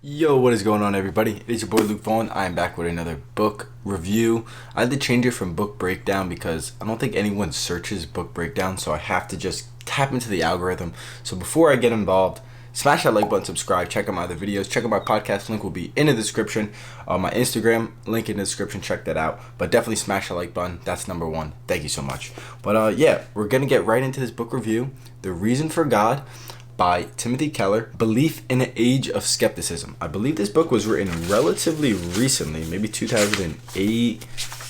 Yo, what is going on, everybody? It's your boy Luke Vaughan. I am back with another book review. I had to change it from book breakdown because I don't think anyone searches book breakdown, so I have to just tap into the algorithm. So before I get involved, smash that like button, subscribe, check out my other videos, check out my podcast. Link will be in the description. My Instagram link in the description, check that out. But definitely smash that like button. That's number one. Thank you so much. But yeah, we're gonna get right into this book review. The Reason for God by Timothy Keller, Belief in an Age of Skepticism. I believe this book was written relatively recently, maybe 2008.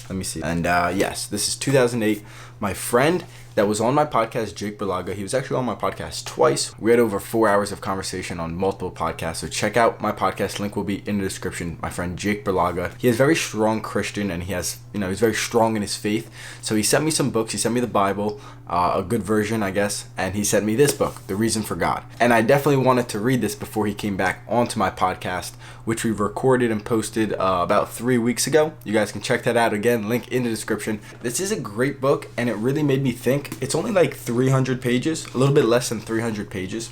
Let me see. And yes, this is 2008. My friend that was on my podcast, Jake Berlaga, he was actually on my podcast twice. We had over 4 hours of conversation on multiple podcasts, so check out my podcast. Link will be in the description. My friend Jake Berlaga, he is very strong Christian, and he has, he's very strong in his faith. So he sent me some books. He sent me the Bible, a good version, I guess, and he sent me this book, The Reason for God. And I definitely wanted to read this before he came back onto my podcast, which we recorded and posted about 3 weeks ago. You guys can check that out again, link in the description. This is a great book, and it really made me think. It's only like 300 pages, a little bit less than 300 pages,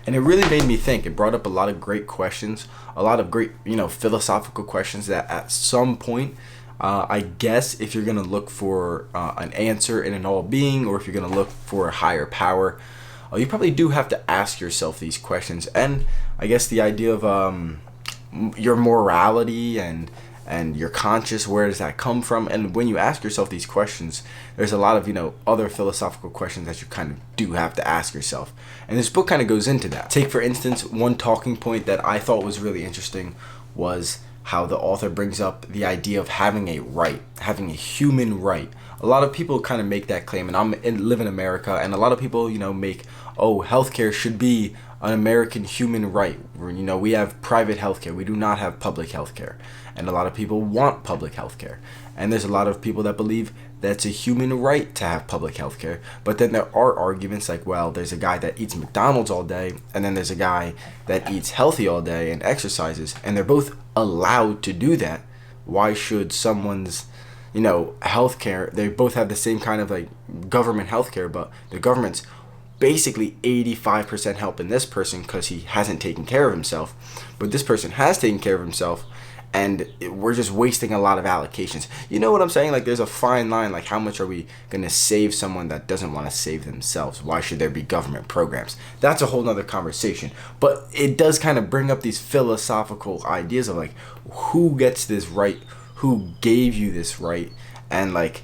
and it really made me think. It brought up a lot of great questions, a lot of great, philosophical questions that at some point, I guess if you're going to look for an answer in an all being, or if you're going to look for a higher power, you probably do have to ask yourself these questions. And I guess the idea of your morality and your conscience, where does that come from? And when you ask yourself these questions, there's a lot of, other philosophical questions that you kind of do have to ask yourself. And this book kind of goes into that. Take, for instance, one talking point that I thought was really interesting was how the author brings up the idea of having a right, having a human right. A lot of people kind of make that claim, and I live in America, and a lot of people, make, healthcare should be an American human right. We have private healthcare. We do not have public healthcare. And a lot of people want public healthcare. And there's a lot of people that believe that's a human right to have public healthcare. But then there are arguments like, well, there's a guy that eats McDonald's all day, and then there's a guy that eats healthy all day and exercises, and they're both allowed to do that. Why should someone's healthcare, they both have the same kind of like government healthcare, but the government's basically 85% helping this person because he hasn't taken care of himself, but this person has taken care of himself, and we're just wasting a lot of allocations. You know what I'm saying? Like, there's a fine line. Like, how much are we going to save someone that doesn't want to save themselves? Why should there be government programs? That's a whole nother conversation. But it does kind of bring up these philosophical ideas of like, who gets this right? Who gave you this right? And like,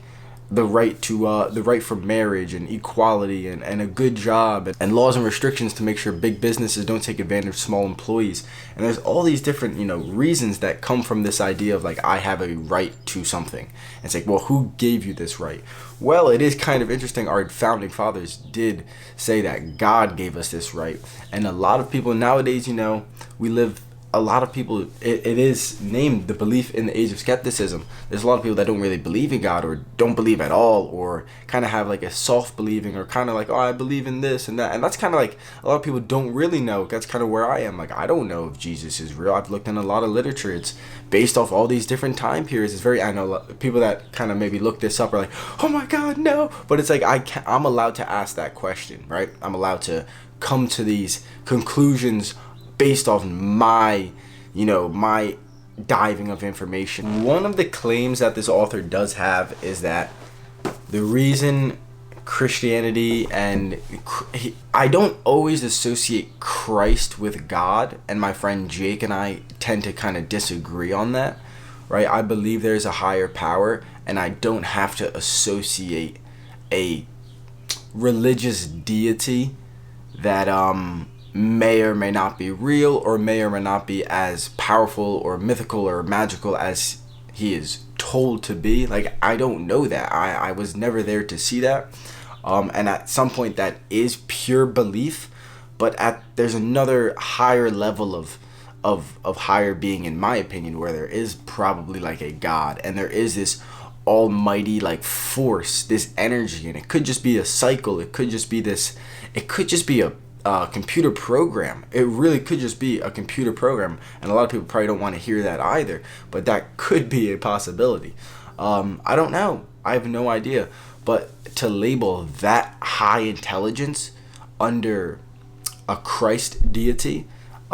the right to the right for marriage and equality and a good job and laws and restrictions to make sure big businesses don't take advantage of small employees. And there's all these different reasons that come from this idea of like, I have a right to something. And it's like, well, who gave you this right? Well, it is kind of interesting. Our founding fathers did say that God gave us this right, and a lot of people nowadays, we live. A lot of people, it is named the belief in the age of skepticism. There's a lot of people that don't really believe in God, or don't believe at all, or kind of have like a soft believing, or kind of like, I believe in this and that. And that's kind of like, a lot of people don't really know. That's kind of where I am. Like, I don't know if Jesus is real. I've looked in a lot of literature. It's based off all these different time periods. I know people that kind of maybe look this up are like, oh my God, no. But it's like, I'm allowed to ask that question, right? I'm allowed to come to these conclusions based off my diving of information. One of the claims that this author does have is that the reason Christianity and I don't always associate Christ with God, and my friend Jake and I tend to kind of disagree on that, right? I believe there's a higher power, and I don't have to associate a religious deity that may or may not be real, or may or may not be as powerful or mythical or magical as he is told to be. Like, I don't know that. I was never there to see that. And at some point that is pure belief, but there's another higher level of higher being, in my opinion, where there is probably like a God, and there is this almighty like force, this energy, and it could just be a cycle. It could just be a computer program. It really could just be a computer program, and a lot of people probably don't want to hear that either, but that could be a possibility. I don't know. I have no idea. But to label that high intelligence under a Christ deity,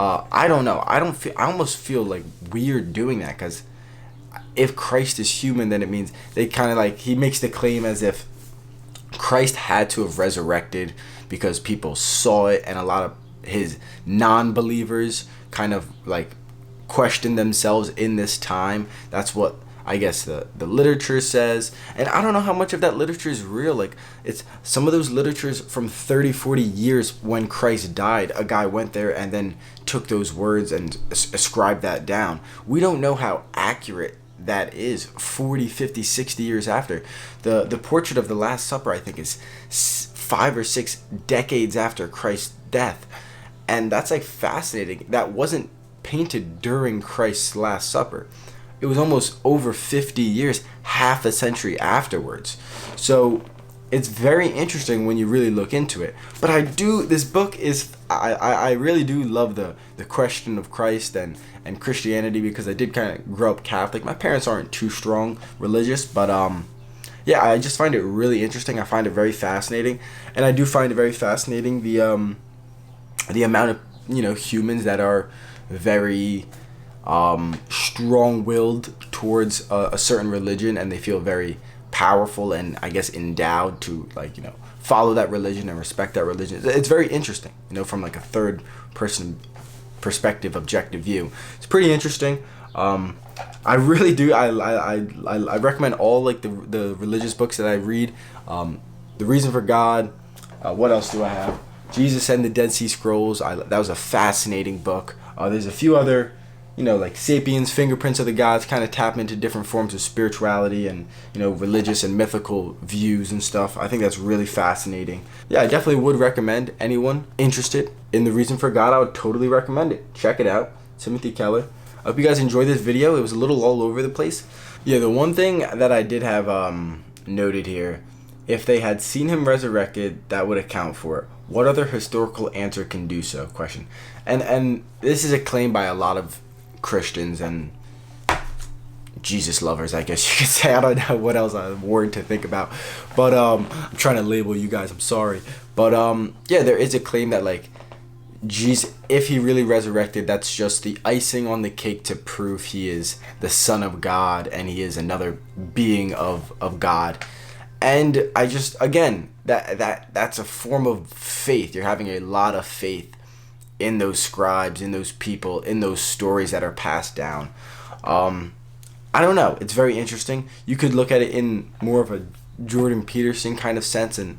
I don't know. I almost feel like weird doing that, because if Christ is human, then it means they kind of like, he makes the claim as if Christ had to have resurrected because people saw it, and a lot of his non-believers kind of like question themselves in this time. That's what I guess the literature says, and I don't know how much of that literature is real. Like, it's some of those literatures from 30-40 years when Christ died. A guy went there and then took those words and ascribed that down. We don't know how accurate that is 40, 50, 60 years after. The portrait of the Last Supper, I think, is 5 or 6 decades after Christ's death, and that's like fascinating. That wasn't painted during Christ's Last Supper. It was almost over 50 years, half a century afterwards. So it's very interesting when you really look into it. But this book is, I really do love the question of Christ and Christianity, because I did kind of grow up Catholic. My parents aren't too strong religious, but yeah, I just find it really interesting. I find it very fascinating, and I do find it very fascinating the amount of humans that are very strong-willed towards a certain religion, and they feel very powerful and I guess endowed to follow that religion and respect that religion. It's very interesting, from like a third person perspective, objective view. It's pretty interesting. I really do. I recommend all like the religious books that I read. The Reason for God. What else do I have? Jesus and the Dead Sea Scrolls. That was a fascinating book. There's a few other, like Sapiens, Fingerprints of the Gods, kind of tap into different forms of spirituality and, religious and mythical views and stuff. I think that's really fascinating. Yeah, I definitely would recommend anyone interested in The Reason for God. I would totally recommend it. Check it out. Timothy Keller. I hope you guys enjoyed this video. It was a little all over the place. Yeah, the one thing that I did have noted here, if they had seen him resurrected, that would account for it. What other historical answer can do so? Question. And this is a claim by a lot of Christians and Jesus lovers, I guess you could say. I don't know what else word to think about, but I'm trying to label you guys. I'm sorry, but yeah, there is a claim that like Jesus, if he really resurrected, that's just the icing on the cake to prove he is the Son of God and he is another being of God. And I just, again, that's a form of faith. You're having a lot of faith in those scribes, in those people, in those stories that are passed down. I don't know. It's very interesting. You could look at it in more of a Jordan Peterson kind of sense and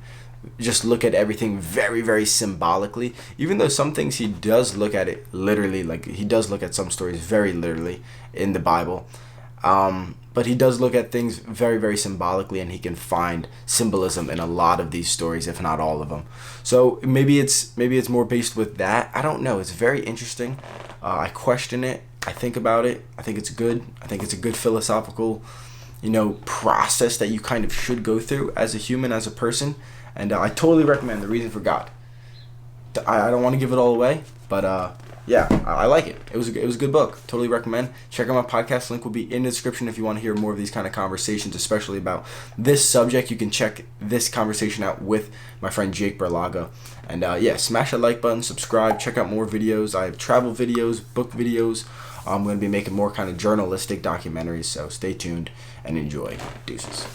just look at everything very, very symbolically. Even though some things he does look at it literally, like he does look at some stories very literally in the Bible. But he does look at things very, very symbolically, and he can find symbolism in a lot of these stories, if not all of them. So maybe it's more based with that. I don't know. It's very interesting. I question it. I think about it. I think it's good. I think it's a good philosophical, process that you kind of should go through as a human, as a person. And I totally recommend The Reason for God. I don't want to give it all away, but yeah, I like it. It was a good book. Totally recommend. Check out my podcast. Link will be in the description if you want to hear more of these kind of conversations, especially about this subject. You can check this conversation out with my friend Jake Berlaga. And yeah, smash that like button, subscribe, check out more videos. I have travel videos, book videos. I'm going to be making more kind of journalistic documentaries, so stay tuned and enjoy. Deuces.